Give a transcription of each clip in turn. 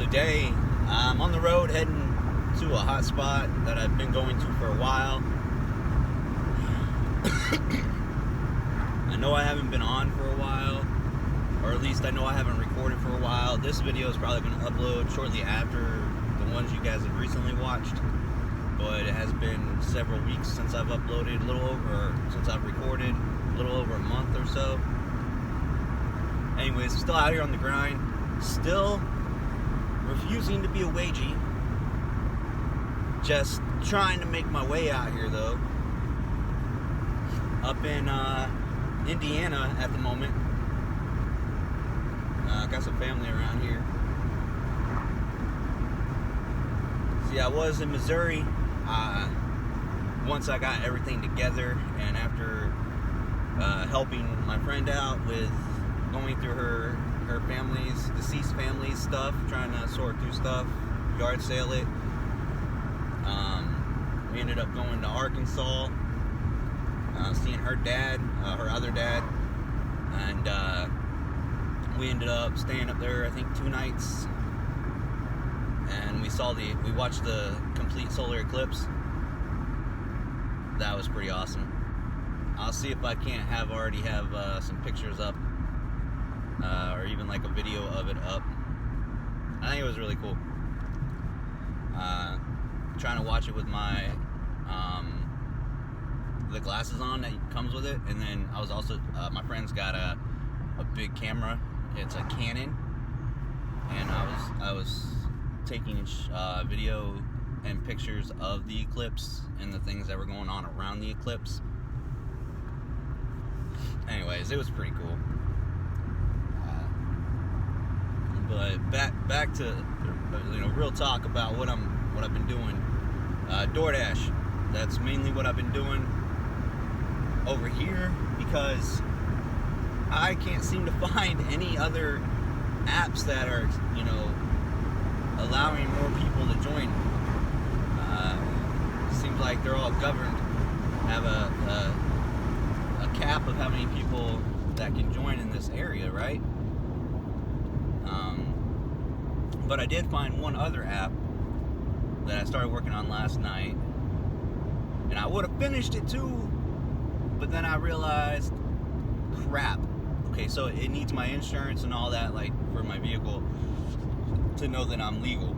Today, I'm on the road heading to a hot spot that I've been going to for a while. I know I haven't been on for a while, or at least I know I haven't recorded for a while. This video is probably going to upload shortly after the ones you guys have recently watched, but it has been several weeks since I've uploaded, since I've recorded, a little over a month or so. Anyways, still out here on the grind, still refusing to be a wagey, just trying to make my way out here though. Up in Indiana at the moment. Got some family around here. See, I was in Missouri once I got everything together, and after helping my friend out with going through her family's, deceased family's stuff, trying to sort through stuff, yard sale it. We ended up going to Arkansas, seeing her dad, her other dad, and we ended up staying up there, I think, 2 nights, and we watched the complete solar eclipse. That was pretty awesome. I'll see if I can't already have some pictures up, or even like a video of it up. I think it was really cool. Trying to watch it with my the glasses on that comes with it, and then I was also my friend's got a big camera. It's a Canon, and I was taking video and pictures of the eclipse and the things that were going on around the eclipse. Anyways, it was pretty cool. But back to real talk about what I've been doing. DoorDash. That's mainly what I've been doing over here, because I can't seem to find any other apps that are allowing more people to join. Seems like they're all governed, have a cap of how many people that can join in this area, right? But I did find one other app that I started working on last night, and I would have finished it too, but then I realized, crap. Okay, so it needs my insurance and all that, like, for my vehicle to know that I'm legal.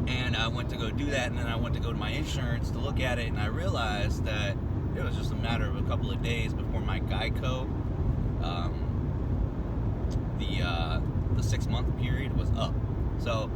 And I went to go do that, and then I went to go to my insurance to look at it, and I realized that it was just a matter of a couple of days before my Geico, the 6-month period was up. So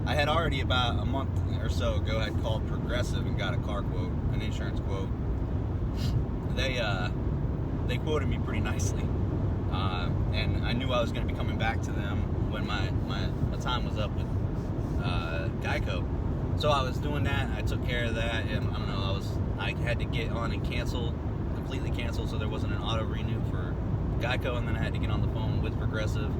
I had already, about a month or so ago, had called Progressive and got a car quote, an insurance quote. They quoted me pretty nicely, and I knew I was going to be coming back to them when my time was up with Geico. So I was doing that. I took care of that, and I don't know. I had to get on and completely cancel, so there wasn't an auto renew for Geico, and then I had to get on the phone with Progressive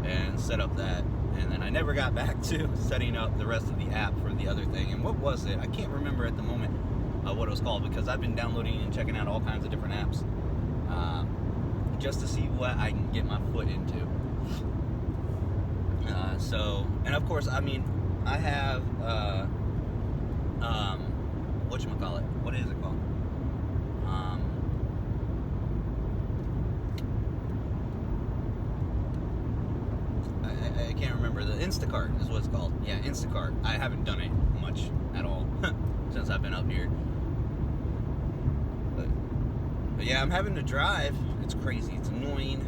and set up that. And then I never got back to setting up the rest of the app for the other thing. And what was it? I can't remember at the moment what it was called, because I've been downloading and checking out all kinds of different apps just to see what I can get my foot into. And of course, I mean, I have whatchamacallit? What is it called? I can't remember. The Instacart is what it's called. Yeah, Instacart. I haven't done it much at all since I've been up here. But yeah, I'm having to drive. It's crazy. It's annoying,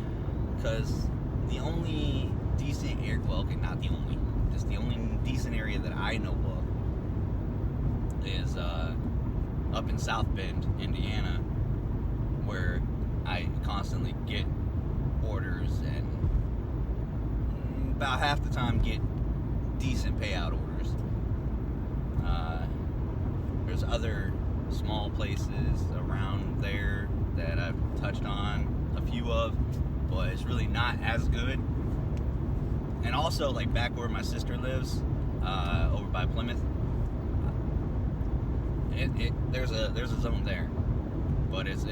because the only decent area, just the only decent area that I know of is up in South Bend, Indiana, where I constantly get orders, and about half the time get decent payout orders. There's other small places around there that I've touched on a few of, but it's really not as good. And also, like, back where my sister lives, over by Plymouth, there's a zone there, but it's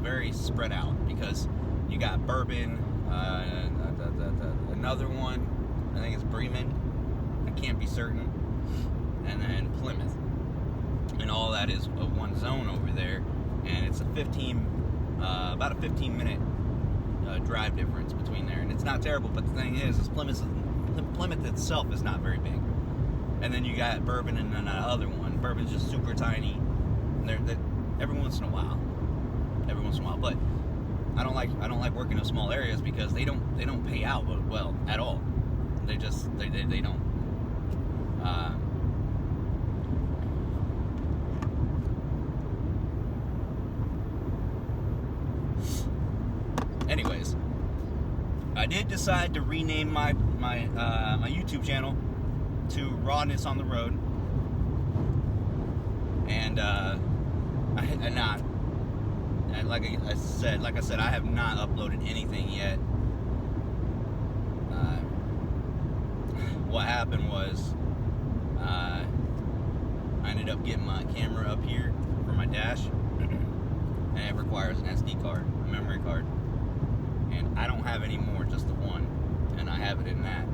very spread out, because you got Bourbon, another one, I think it's Bremen, I can't be certain, and then Plymouth. And all that is one zone over there, and it's about a 15-minute drive difference between there, and it's not terrible. But the thing is Plymouth itself is not very big, and then you got Bourbon and another one. Bourbon's just super tiny. They're every once in a while, but I don't like working in small areas because they don't pay out well at all. They don't. Anyways, I did decide to rename my YouTube channel to Rawness on the Road, and like I said, I have not uploaded anything yet. What happened was I ended up getting my camera up here for my dash, and it requires an SD card, a memory card. And I don't have any more, just the one, and I have it in that,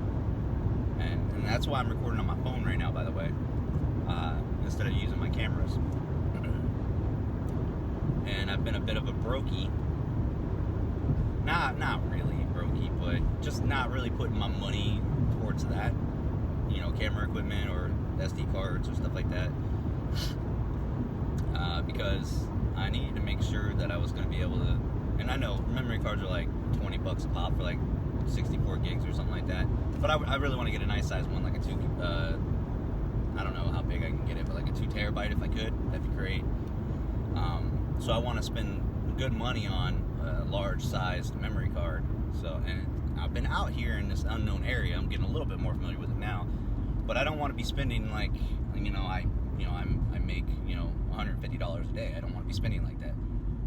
and that's why I'm recording on my phone right now, by the way, instead of using my cameras. And I've been a bit of a brokey, not really brokey, but just not really putting my money towards that, camera equipment or SD cards or stuff like that, because I needed to make sure that I was going to be able to. And I know memory cards are like $20 a pop for like 64 gigs or something like that. But I really want to get a nice size one, like a I don't know how big I can get it, but like a 2 terabyte if I could. That'd be great. So I want to spend good money on a large sized memory card. So, and I've been out here in this unknown area. I'm getting a little bit more familiar with it now. But I don't want to be spending like, I make, $150 a day. I don't want to be spending like that,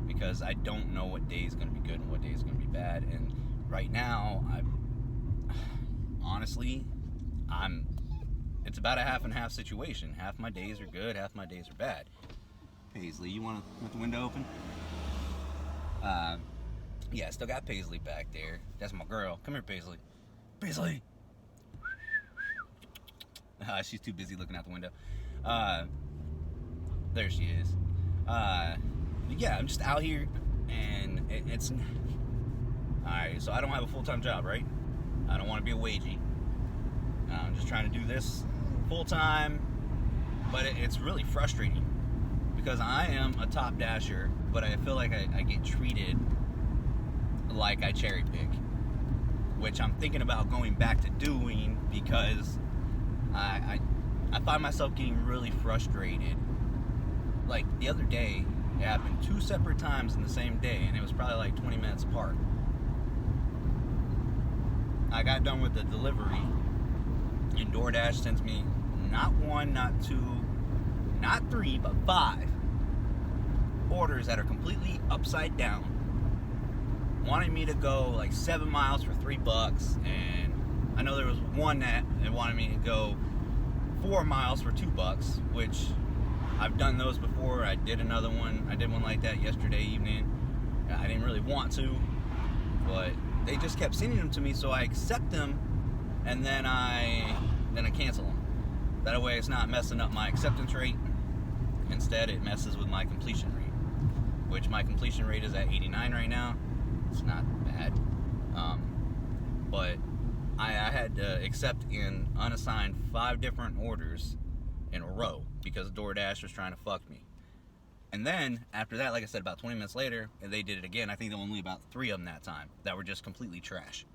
because I don't know what day is going to be good and what day is going to be bad. And right now, it's about a half and half situation. Half my days are good, half my days are bad. Paisley, you want the window open? Yeah, still got Paisley back there. That's my girl. Come here, Paisley. Paisley! She's too busy looking out the window. There she is. Yeah, I'm just out here, and it's alright. So I don't have a full-time job, right? I don't want to be a wagey. I'm just trying to do this full-time, but it's really frustrating because I am a top dasher, but I feel like I get treated like I cherry pick, which I'm thinking about going back to doing, because I find myself getting really frustrated. Like the other day, it happened 2 separate times in the same day, and it was probably like 20 minutes apart. I got done with the delivery, and DoorDash sends me not 1, not 2, not 3, but 5 orders that are completely upside down, wanting me to go like 7 miles for $3, and I know there was one that wanted me to go 4 miles for $2, which I've done those before. I did another one. I did one like that yesterday evening. I didn't really want to, but they just kept sending them to me, so I accept them, and then I cancel them. That way it's not messing up my acceptance rate. Instead, it messes with my completion rate, which my completion rate is at 89 right now. It's not bad. But I had to accept and unassign 5 different orders in a row because DoorDash was trying to fuck me. And then after that, like I said, about 20 minutes later, they did it again. I think there were only about 3 of them that time that were just completely trash.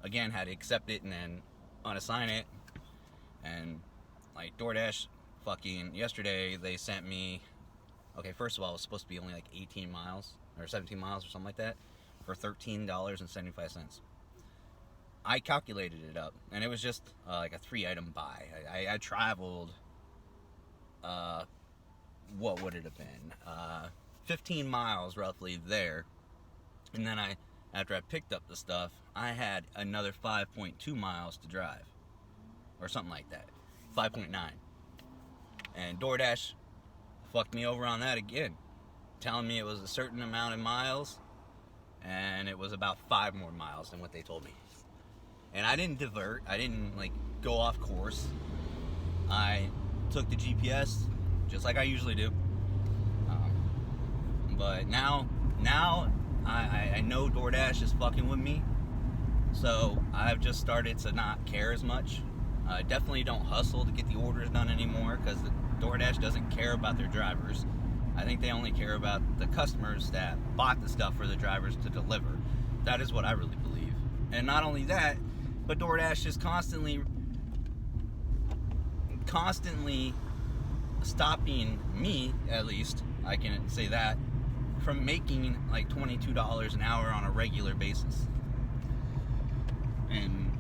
Again, had to accept it and then unassign it. And like DoorDash, fucking yesterday, they sent me, okay, first of all, it was supposed to be only like 18 miles or 17 miles or something like that for $13.75. I calculated it up, and it was just like a 3-item buy. I traveled, what would it have been? 15 miles roughly there. And then after I picked up the stuff, I had another 5.2 miles to drive, or something like that, 5.9. And DoorDash fucked me over on that again, telling me it was a certain amount of miles, and it was about 5 more miles than what they told me. And I didn't divert. I didn't like go off course. I took the GPS just like I usually do. But now I know DoorDash is fucking with me. So I've just started to not care as much. I definitely don't hustle to get the orders done anymore because DoorDash doesn't care about their drivers. I think they only care about the customers that bought the stuff for the drivers to deliver. That is what I really believe. And not only that, but DoorDash is constantly stopping me, at least, I can say that, from making like $22 an hour on a regular basis. And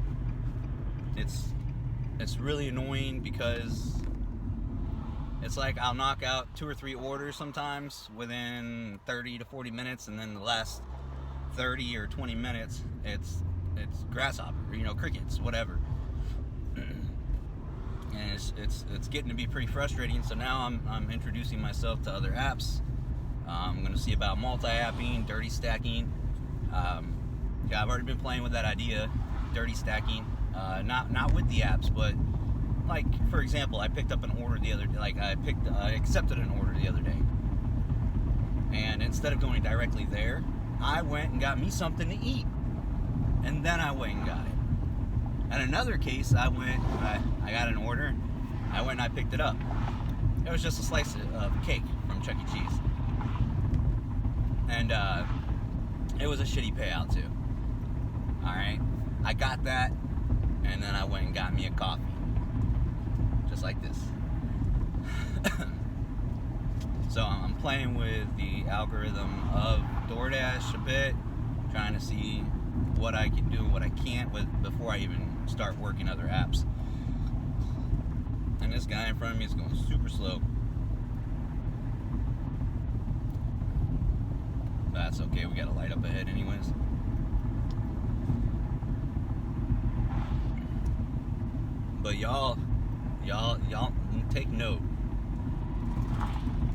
it's really annoying because it's like I'll knock out 2 or 3 orders sometimes within 30 to 40 minutes, and then the last 30 or 20 minutes it's grasshopper, crickets, whatever. And it's getting to be pretty frustrating. So now I'm introducing myself to other apps. I'm going to see about multi-apping, dirty stacking. I've already been playing with that idea, dirty stacking. Not with the apps, but like, for example, I picked up an order the other day. I accepted an order the other day, and instead of going directly there, I went and got me something to eat, and then I went and got it. In another case, I got an order, I went and I picked it up. It was just a slice of cake from Chuck E. Cheese. And it was a shitty payout too. Alright? I got that, and then I went and got me a coffee. Just like this. So I'm playing with the algorithm of DoorDash a bit, trying to see what I can do and what I can't with before I even start working other apps. And this guy in front of me is going super slow. That's okay, we got a light up ahead anyways. But y'all take note.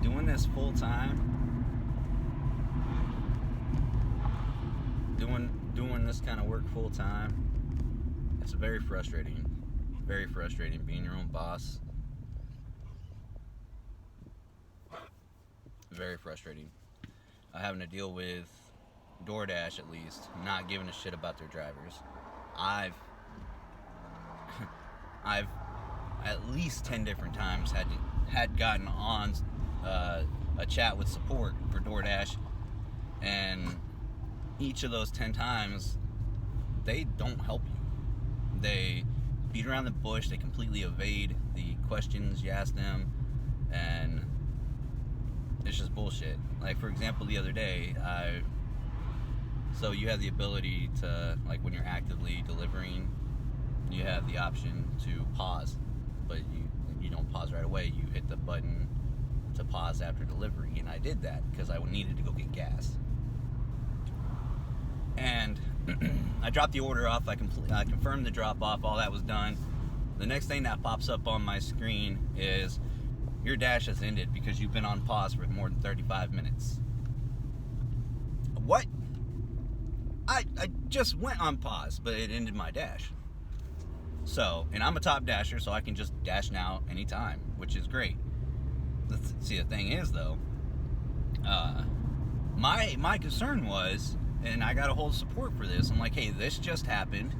Doing this full time, doing this kind of work full time, it's very frustrating. Very frustrating being your own boss. Very frustrating. Having to deal with DoorDash, at least, not giving a shit about their drivers. I've at least 10 different times had gotten on a chat with support for DoorDash, and each of those 10 times they don't help you. They beat around the bush, they completely evade the questions you ask them, and it's just bullshit. Like, for example, the other day, so you have the ability to, like, when you're actively delivering, you have the option to pause, but you don't pause right away. You hit the button to pause after delivery, and I did that because I needed to go get gas. And I dropped the order off. I confirmed the drop off. All that was done. The next thing that pops up on my screen is, your dash has ended because you've been on pause for more than 35 minutes. What? I just went on pause, but it ended my dash. So, and I'm a top dasher, so I can just dash now anytime, which is great. See, the thing is, though, my concern was, and I got to hold support for this, I'm like, hey, this just happened.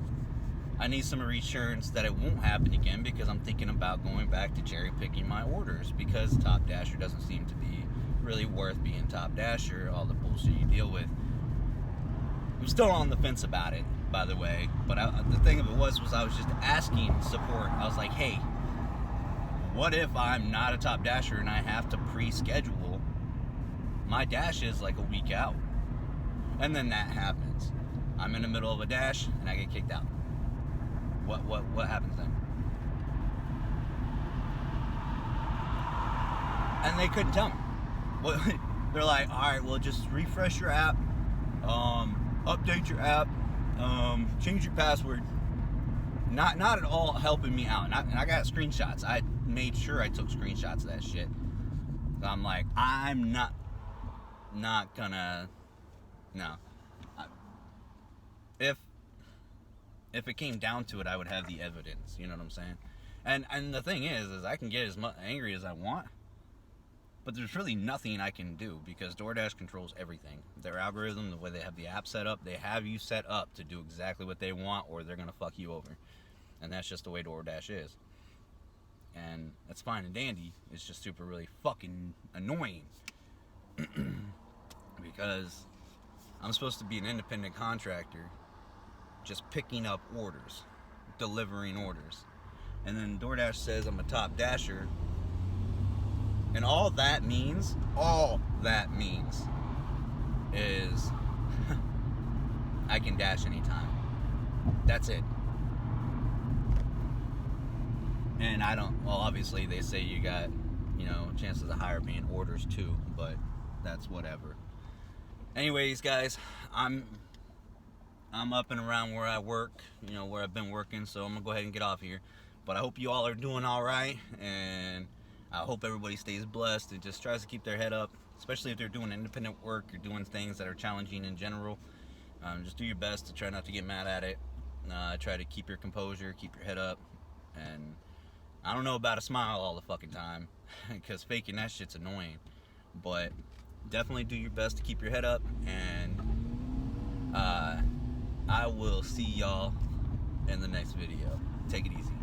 I need some reassurance that it won't happen again, because I'm thinking about going back to cherry picking my orders, because Top Dasher doesn't seem to be really worth being Top Dasher, all the bullshit you deal with. I'm still on the fence about it, by the way, but the thing of it was I was just asking support. I was like, hey, what if I'm not a Top Dasher and I have to pre-schedule my dashes like a week out? And then that happens. I'm in the middle of a dash and I get kicked out. What happens then? And they couldn't tell me. They're like, all right, well, just refresh your app, update your app, change your password. Not at all helping me out. And I got screenshots. I made sure I took screenshots of that shit. So I'm like, I'm not gonna. No. If if it came down to it, I would have the evidence. You know what I'm saying? And the thing is I can get as angry as I want, but there's really nothing I can do because DoorDash controls everything. Their algorithm, the way they have the app set up, they have you set up to do exactly what they want, or they're gonna fuck you over. And that's just the way DoorDash is. And that's fine and dandy. It's just super really fucking annoying. Because I'm supposed to be an independent contractor, just picking up orders, delivering orders. And then DoorDash says I'm a top dasher. And all that means is I can dash anytime. That's it. And I don't, well, obviously they say you got, chances of higher paying orders too, but that's whatever. Anyways, guys, I'm up and around where I work, where I've been working, so I'm gonna go ahead and get off here. But I hope you all are doing all right, and I hope everybody stays blessed and just tries to keep their head up, especially if they're doing independent work or doing things that are challenging in general. Just do your best to try not to get mad at it. Try to keep your composure, keep your head up, and I don't know about a smile all the fucking time, because faking that shit's annoying. But definitely do your best to keep your head up, and I will see y'all in the next video. Take it easy.